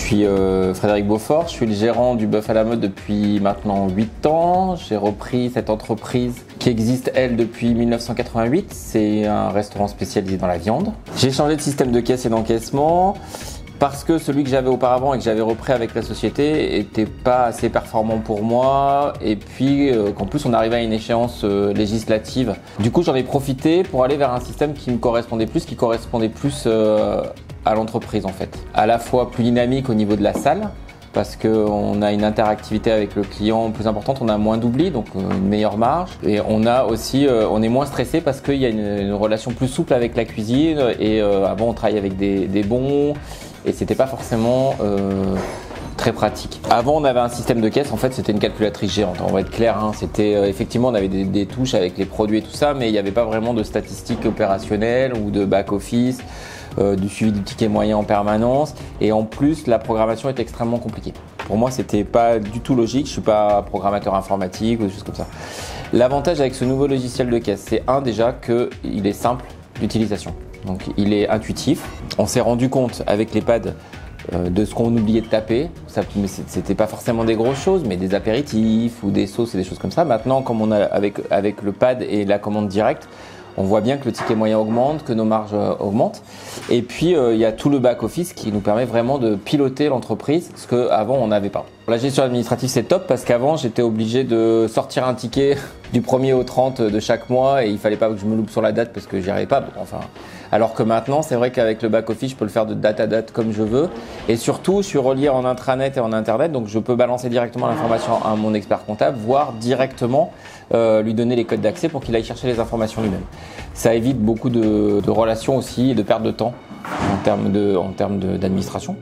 suis Frédéric Beaufort, je suis le gérant du Bœuf à la Mode depuis maintenant 8 ans. J'ai repris cette entreprise qui existe, elle, depuis 1988. C'est un restaurant spécialisé dans la viande. J'ai changé de système de caisse et d'encaissement parce que celui que j'avais auparavant et que j'avais repris avec la société était pas assez performant pour moi, et puis qu'en plus on arrivait à une échéance législative. Du coup j'en ai profité pour aller vers un système qui me correspondait plus, à l'entreprise en fait. À la fois plus dynamique au niveau de la salle, parce qu'on a une interactivité avec le client plus importante, on a moins d'oubli, donc une meilleure marge. Et on a aussi, on est moins stressé parce qu'il y a une relation plus souple avec la cuisine. Et avant, on travaillait avec des bons et c'était pas forcément très pratique. Avant, on avait un système de caisse, en fait, c'était une calculatrice géante. On va être clair, hein. C'était effectivement, on avait des touches avec les produits et tout ça, mais il n'y avait pas vraiment de statistiques opérationnelles ou de back-office. Du suivi du ticket moyen en permanence, et en plus la programmation est extrêmement compliquée. Pour moi c'était pas du tout logique, je suis pas programmateur informatique ou des choses comme ça. L'avantage avec ce nouveau logiciel de caisse, c'est déjà qu'il est simple d'utilisation, donc il est intuitif. On s'est rendu compte avec les pads de ce qu'on oubliait de taper, c'était pas forcément des grosses choses, mais des apéritifs ou des sauces et des choses comme ça. Maintenant, comme on a avec le pad et la commande directe, on voit bien que le ticket moyen augmente, que nos marges augmentent. Et puis, il y a tout le back-office qui nous permet vraiment de piloter l'entreprise, ce qu'avant, on n'avait pas. La gestion administrative, c'est top parce qu'avant, j'étais obligé de sortir un ticket du 1er au 30 de chaque mois et il fallait pas que je me loupe sur la date parce que j'y arrivais pas. Enfin, alors que maintenant, c'est vrai qu'avec le back-office, je peux le faire de date à date comme je veux. Et surtout, je suis relié en intranet et en internet, donc je peux balancer directement l'information à mon expert comptable, voire directement lui donner les codes d'accès pour qu'il aille chercher les informations lui-même. Ça évite beaucoup de relations aussi et de perte de temps en termes d'administration.